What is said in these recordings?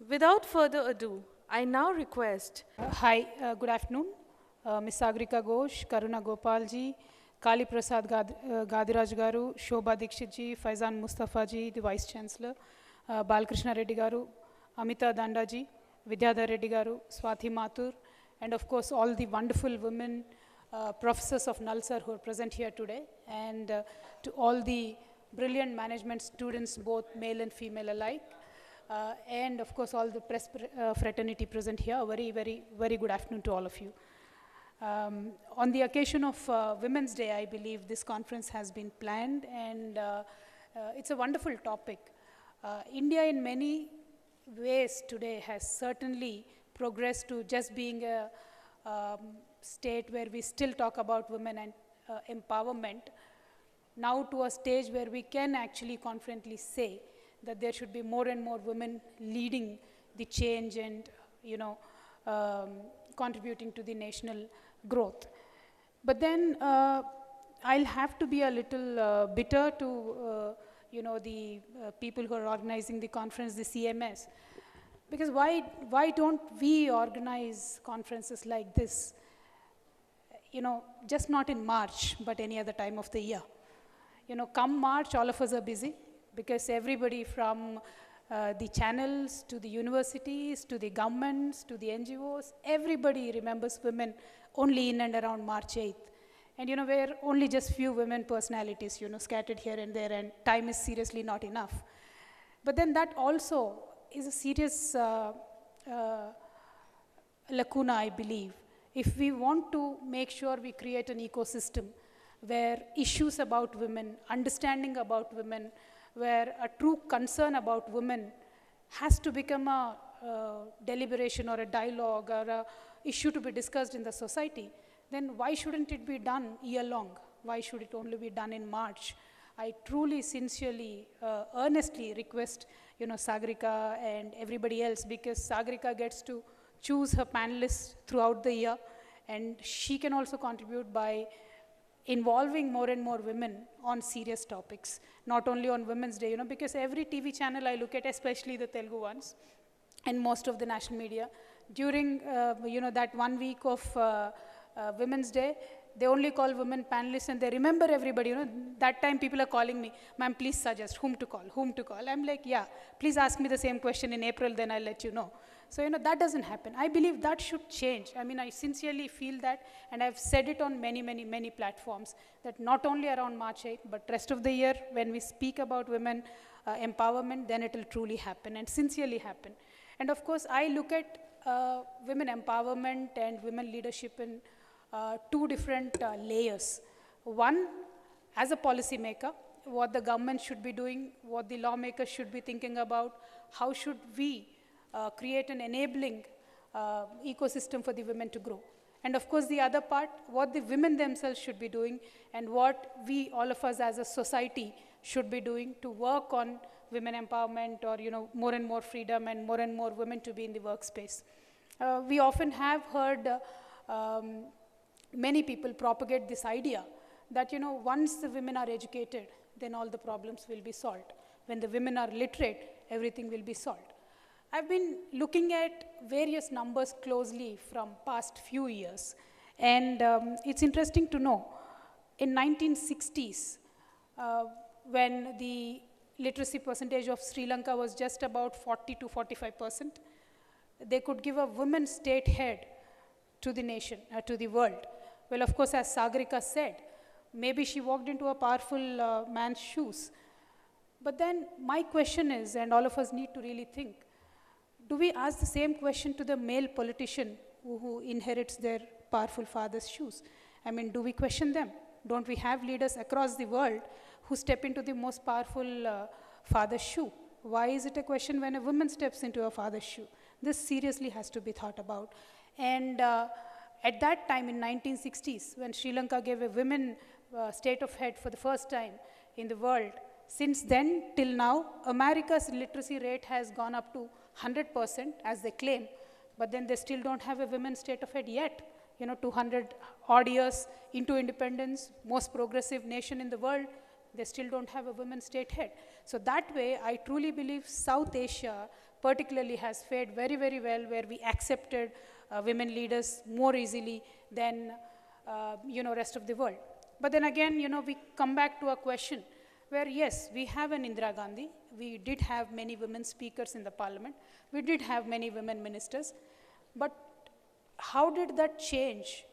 Without further ado, I now request Hi, good afternoon. Ms. Sagrika Ghosh, Karuna Gopalji, Kali Prasad Gadiraj Garu, Shobha Dikshit ji, Faizan Mustafa ji, the Vice Chancellor, Balkrishna Reddy Garu, Amita Danda ji, Vidyadhar Reddy Garu, Swathi Mathur, and of course all the wonderful women professors of Nalsar who are present here today, and to all the brilliant management students, both male and female alike. And of course, all the press fraternity present here. Very good afternoon to all of you. On the occasion of Women's Day, I believe this conference has been planned, and it's a wonderful topic. India, in many ways today, has certainly progressed to just being a state where we still talk about women and empowerment, now to a stage where we can actually confidently say that there should be more and more women leading the change and, contributing to the national growth. But then I'll have to be a little bitter to, the people who are organizing the conference, the CMS, because why don't we organize conferences like this, just not in March, but any other time of the year? Come March, all of us are busy, because everybody from the channels to the universities to the governments to the NGOs, everybody remembers women only in and around March 8th. And we're only just few women personalities, scattered here and there, and time is seriously not enough. But then that also is a serious lacuna, I believe. If we want to make sure we create an ecosystem where issues about women, understanding about women, where a true concern about women has to become a deliberation or a dialogue or a issue to be discussed in the society, then why shouldn't it be done year-long? Why should it only be done in March? I truly, sincerely, earnestly request, Sagrika and everybody else, because Sagrika gets to choose her panelists throughout the year, and she can also contribute by involving more and more women on serious topics, not only on Women's Day, because every TV channel I look at, especially the Telugu ones, and most of the national media, during, that 1 week of Women's Day, they only call women panelists and they remember everybody. That time people are calling me, ma'am, please suggest whom to call. I'm like, yeah, please ask me the same question in April, then I'll let you know. So, that doesn't happen. I believe that should change. I mean, I sincerely feel that, and I've said it on many platforms, that not only around March 8th, but rest of the year, when we speak about women empowerment, then it will truly happen and sincerely happen. And of course, I look at women empowerment and women leadership in two different layers. One, as a policymaker, what the government should be doing, what the lawmakers should be thinking about, how should we create an enabling ecosystem for the women to grow. And of course, the other part, what the women themselves should be doing and what we, all of us as a society, should be doing to work on women empowerment or, more and more freedom and more women to be in the workspace. We often have heard many people propagate this idea that, once the women are educated, then all the problems will be solved. When the women are literate, everything will be solved. I've been looking at various numbers closely from past few years, and it's interesting to know, in 1960s, when the literacy percentage of Sri Lanka was just about 40 to 45%, they could give a woman state head to the nation, to the world. Well, of course, as Sagrika said, maybe she walked into a powerful man's shoes. But then my question is, and all of us need to really think, do we ask the same question to the male politician who inherits their powerful father's shoes? I mean, do we question them? Don't we have leaders across the world who step into the most powerful father's shoe? Why is it a question when a woman steps into a father's shoe? This seriously has to be thought about. And at that time in 1960s, when Sri Lanka gave a women state of head for the first time in the world, since then till now, America's literacy rate has gone up to 100%, as they claim, but then they still don't have a women's state of head yet. 200 odd years into independence, most progressive nation in the world, they still don't have a women's state head. So that way, I truly believe South Asia particularly has fared very, very well, where we accepted women leaders more easily than, rest of the world. But then again, we come back to a question where, yes, we have an Indira Gandhi. We did have many women speakers in the parliament. We did have many women ministers. But how did that change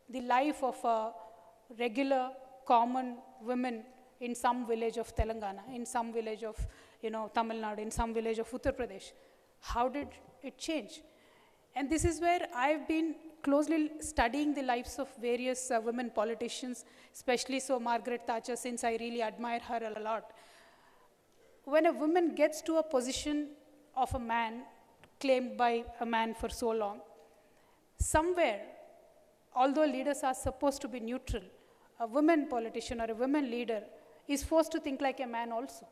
the life of a regular, common woman in some village of Telangana, in some village of, Tamil Nadu, in some village of Uttar Pradesh? How did it change? And this is where I've been closely studying the lives of various women politicians, especially so Margaret Thatcher, since I really admire her a lot. When a woman gets to a position of a man, claimed by a man for so long, somewhere, although leaders are supposed to be neutral, a woman politician or a woman leader is forced to think like a man also.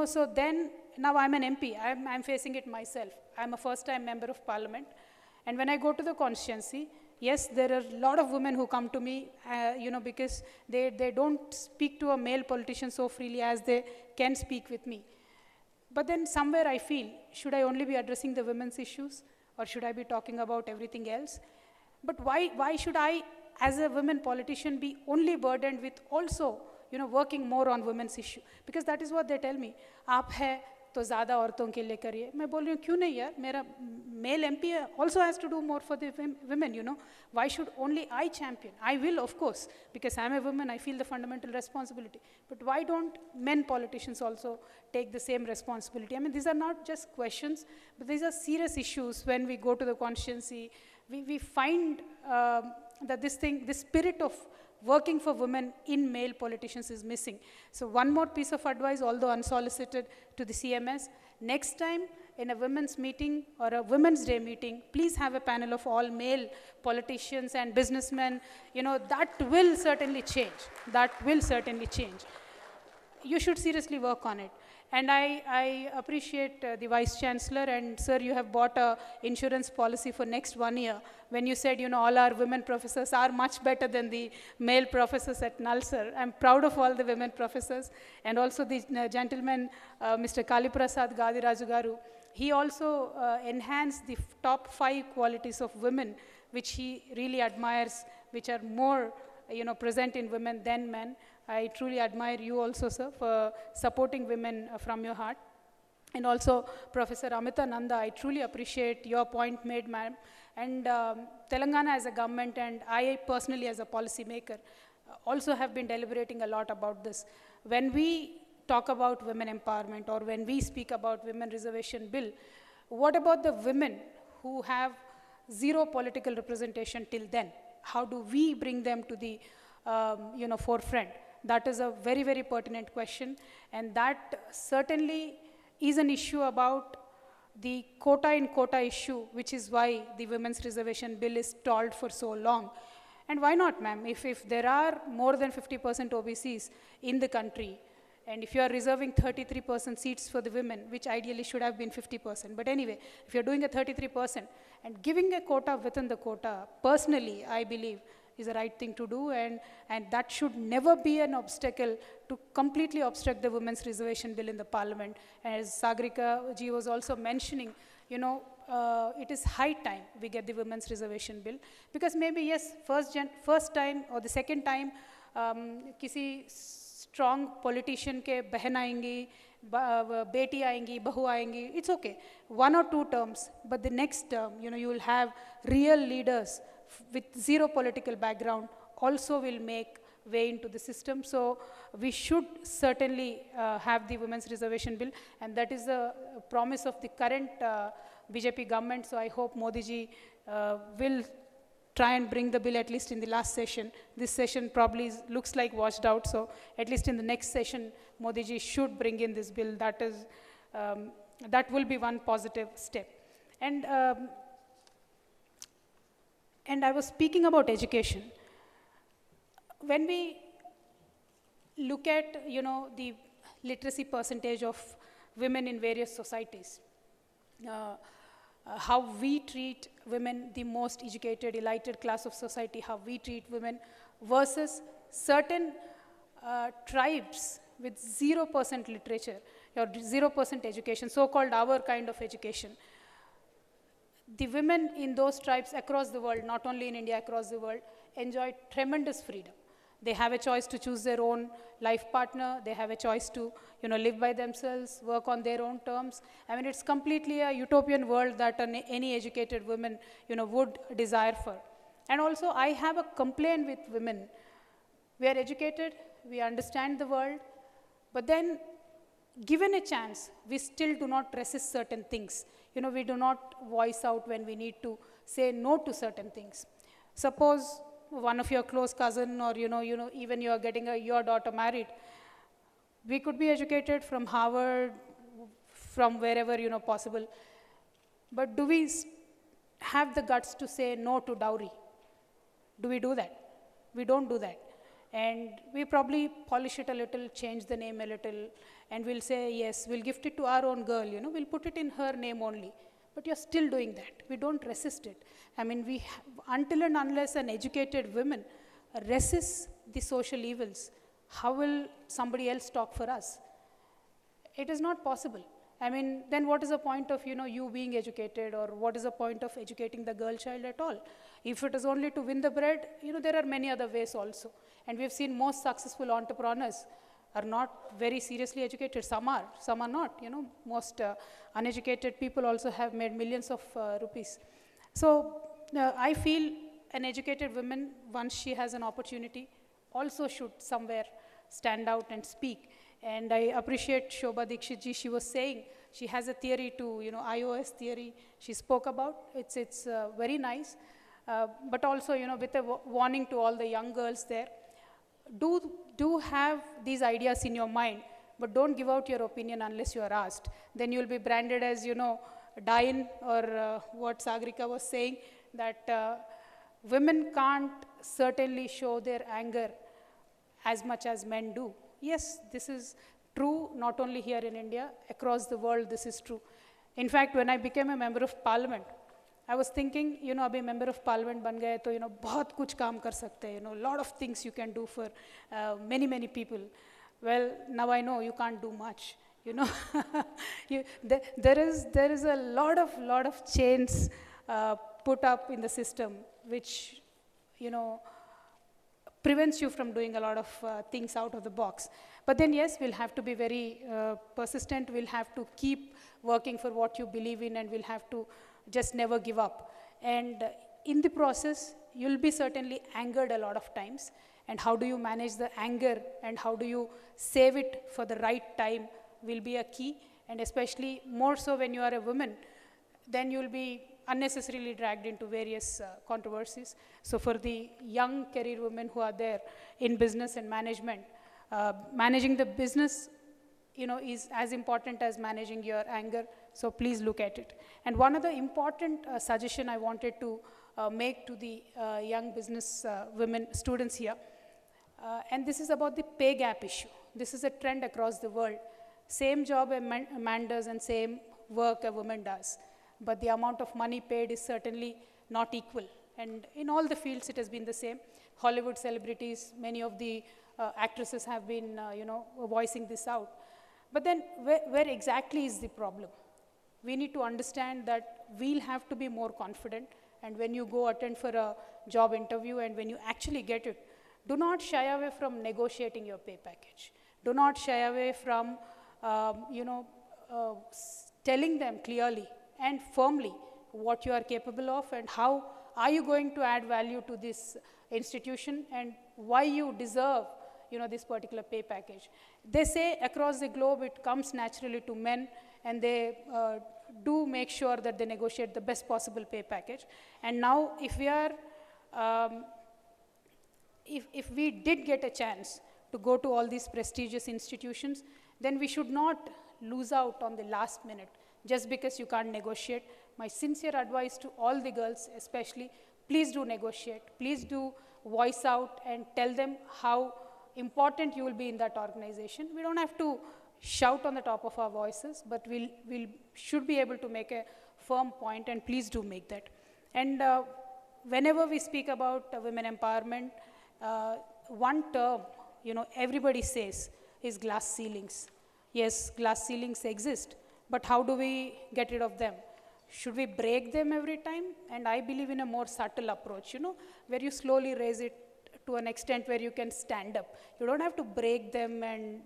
So then, now I'm an MP, I'm facing it myself. I'm a first-time member of parliament. And when I go to the constituency, yes, there are a lot of women who come to me, because they don't speak to a male politician so freely as they can speak with me. But then somewhere I feel, should I only be addressing the women's issues, or should I be talking about everything else? But why should I, as a women politician, be only burdened with also, working more on women's issue? Because that is what they tell me. आप है तो ज़्यादा औरतों के लिए करिए. मैं बोल रही हूँ क्यों नहीं यार? मेरा male MP also has to do more for the women. Why should only I champion? I will, of course, because I'm a woman. I feel the fundamental responsibility. But why don't men politicians also take the same responsibility? I mean, these are not just questions, but these are serious issues. When we go to the constituency, we find that this spirit of working for women in male politicians is missing. So one more piece of advice, although unsolicited, to the CMS. Next time in a women's meeting or a Women's Day meeting, please have a panel of all male politicians and businessmen. That will certainly change. That will certainly change. You should seriously work on it. And I appreciate the Vice Chancellor, and sir, you have bought a insurance policy for next 1 year. When you said, all our women professors are much better than the male professors at Null, sir. I'm proud of all the women professors, and also the gentleman, Mr. Kaliprasad Gadiraju Garu. He also enhanced the top 5 qualities of women, which he really admires, which are more, present in women than men. I truly admire you also, sir, for supporting women from your heart. And also, Professor Amita Nanda, I truly appreciate your point made, ma'am. And Telangana as a government, and I personally as a policy maker, also have been deliberating a lot about this. When we talk about women empowerment, or when we speak about women reservation bill, what about the women who have zero political representation till then? How do we bring them to the forefront? That is a very, very pertinent question, and that certainly is an issue about the quota in quota issue, which is why the women's reservation bill is stalled for so long. And why not, ma'am? If there are more than 50% OBCs in the country, and if you are reserving 33% seats for the women, which ideally should have been 50%, but anyway, if you're doing a 33% and giving a quota within the quota, personally, I believe, is the right thing to do, and that should never be an obstacle to completely obstruct the women's reservation bill in the parliament. As Sagarika ji was also mentioning, it is high time we get the women's reservation bill, because maybe, yes, first time or the second time, kisi strong politician ke बहन आएंगी, बेटी आएंगी, बहू आएंगी, it's okay. 1 or 2 terms, but the next term, you will have real leaders with zero political background also will make way into the system. So we should certainly have the women's reservation bill, and that is the promise of the current BJP government. So I hope Modi ji will try and bring the bill at least in the last session. This session probably looks like washed out, so at least in the next session, Modi ji should bring in this bill. That will be one positive step. And I was speaking about education. When we look at, the literacy percentage of women in various societies, how we treat women, the most educated, elite class of society, how we treat women versus certain tribes with 0% literature. or 0% education, so-called our kind of education. The women in those tribes across the world, not only in India, across the world, enjoy tremendous freedom. They have a choice to choose their own life partner. They have a choice to, live by themselves, work on their own terms. I mean, it's completely a utopian world that any educated woman, would desire for. And also, I have a complaint with women. We are educated, we understand the world, but then given a chance, we still do not resist certain things. We do not voice out when we need to say no to certain things. Suppose one of your close cousin or, even you are getting your daughter married. We could be educated from Harvard, from wherever, possible. But do we have the guts to say no to dowry? Do we do that? We don't do that. And we probably polish it a little, change the name a little, and we'll say, yes, we'll gift it to our own girl, we'll put it in her name only. But you're still doing that. We don't resist it. I mean, until and unless an educated woman resists the social evils, how will somebody else talk for us? It is not possible. I mean, then what is the point of, you being educated, or what is the point of educating the girl child at all? If it is only to win the bread, there are many other ways also. And we've seen most successful entrepreneurs are not very seriously educated. Some are not. Most uneducated people also have made millions of rupees. So I feel an educated woman, once she has an opportunity, also should somewhere stand out and speak. And I appreciate Shobha Dikshit ji. She was saying she has a theory to, iOS theory she spoke about. It's very nice. But also, with a warning to all the young girls there, do have these ideas in your mind, but don't give out your opinion unless you are asked. Then you'll be branded as, Dain, or what Sagrika was saying, that women can't certainly show their anger as much as men do. Yes, this is true, not only here in India, across the world this is true. In fact, when I became a member of parliament, I was thinking, abhi member of parliament ban gaye, to, bahut kuch kaam kar sakte hai, lot of things you can do for many people. Well, now I know you can't do much, there is a lot of chains put up in the system, which, prevents you from doing a lot of things out of the box. But then yes, we'll have to be very persistent, we'll have to keep working for what you believe in, and we'll have to just never give up. And in the process, you'll be certainly angered a lot of times. And how do you manage the anger, and how do you save it for the right time will be a key. And especially more so when you are a woman, then you'll be unnecessarily dragged into various controversies. So for the young career women who are there in business and management, managing the business, is as important as managing your anger. So please look at it. And one other important suggestion I wanted to make to the young business women students here, and this is about the pay gap issue. This is a trend across the world. Same job a man does and same work a woman does, but the amount of money paid is certainly not equal. And in all the fields, it has been the same. Hollywood celebrities, many of the actresses have been, voicing this out. But then where exactly is the problem? We need to understand that we'll have to be more confident. And when you go attend for a job interview, and when you actually get it, do not shy away from negotiating your pay package. Do not shy away from, telling them clearly and firmly what you are capable of, and how are you going to add value to this institution, and why you deserve, this particular pay package. They say across the globe it comes naturally to men, and they do make sure that they negotiate the best possible pay package. And now if we are, if we did get a chance to go to all these prestigious institutions, then we should not lose out on the last minute just because you can't negotiate. My sincere advice to all the girls especially, please do negotiate. Please do voice out and tell them how important you will be in that organization. We don't have to shout on the top of our voices, but we should be able to make a firm point, and please do make that. And whenever we speak about women empowerment, one term, everybody says is glass ceilings. Yes, glass ceilings exist, but how do we get rid of them? Should we break them every time? And I believe in a more subtle approach, where you slowly raise it to an extent where you can stand up. You don't have to break them and,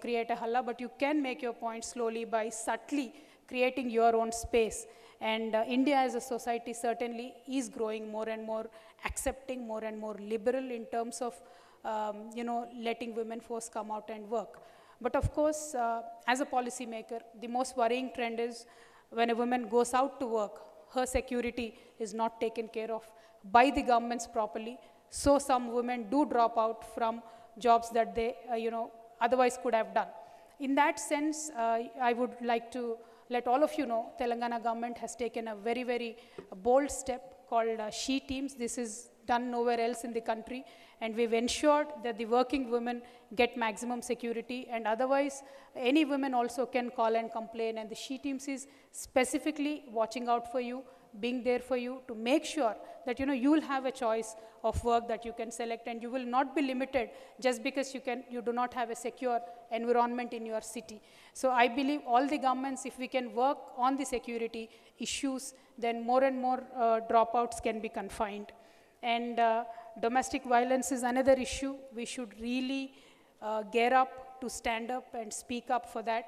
create a halla, but you can make your point slowly by subtly creating your own space. And India as a society certainly is growing more and more accepting, more and more liberal in terms of, letting women force come out and work. But of course, as a policymaker, the most worrying trend is when a woman goes out to work, her security is not taken care of by the governments properly. So some women do drop out from jobs that they, otherwise could have done. In that sense, I would like to let all of you know, Telangana government has taken a very, very bold step called She Teams. This is done nowhere else in the country, and we've ensured that the working women get maximum security, and otherwise any women also can call and complain, and the She Teams is specifically watching out for you, being there for you to make sure that you will have a choice of work that you can select, and you will not be limited just because you do not have a secure environment in your city. So I believe all the governments, if we can work on the security issues, then more and more dropouts can be confined. And domestic violence is another issue. We should really gear up to stand up and speak up for that.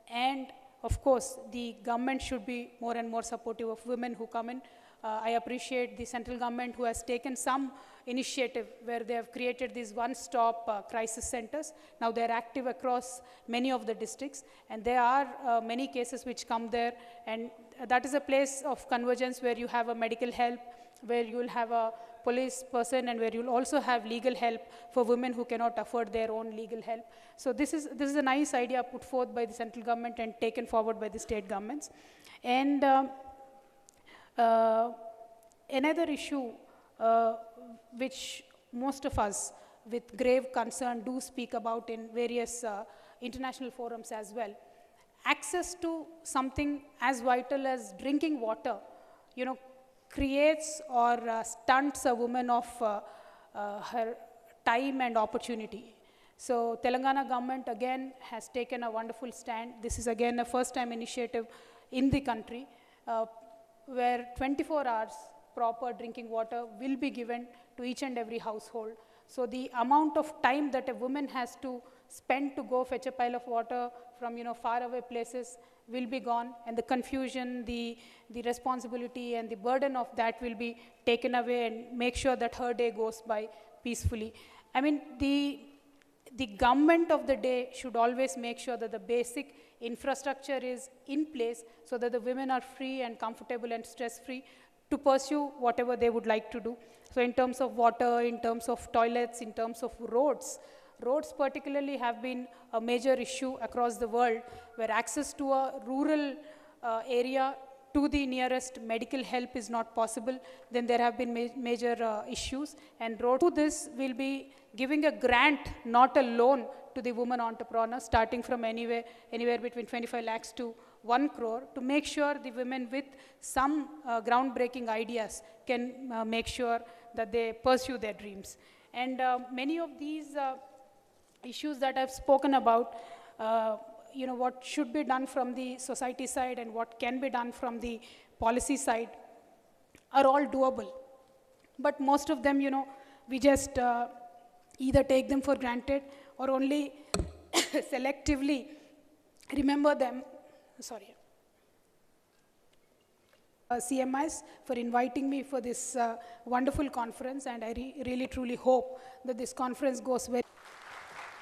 And of course, the government should be more and more supportive of women who come in. I appreciate the central government who has taken some initiative where they have created these one-stop crisis centers. Now they're active across many of the districts, and there are many cases which come there, and that is a place of convergence where you have a medical help, where you will have a police person, and where you'll also have legal help for women who cannot afford their own legal help. So this is a nice idea put forth by the central government and taken forward by the state governments. And another issue which most of us with grave concern do speak about in various international forums as well, access to something as vital as drinking water, creates or stunts a woman of her time and opportunity. So Telangana government again has taken a wonderful stand. This is again a first time initiative in the country where 24 hours proper drinking water will be given to each and every household. So the amount of time that a woman has to spend to go fetch a pile of water from far away places will be gone, and the confusion, the responsibility and the burden of that will be taken away, and make sure that her day goes by peacefully. I mean, the government of the day should always make sure that the basic infrastructure is in place so that the women are free and comfortable and stress-free to pursue whatever they would like to do. So in terms of water, in terms of toilets, in terms of roads particularly have been a major issue across the world, where access to a rural area to the nearest medical help is not possible. Then there have been major issues, and road to this will be giving a grant, not a loan, to the woman entrepreneur, starting from anywhere between 25 lakhs to 1 crore, to make sure the women with some groundbreaking ideas can make sure that they pursue their dreams. And many of these issues that I've spoken about, what should be done from the society side and what can be done from the policy side are all doable. But most of them, we just either take them for granted or only selectively remember them. Sorry. CMIs for inviting me for this wonderful conference, and I really truly hope that this conference goes well.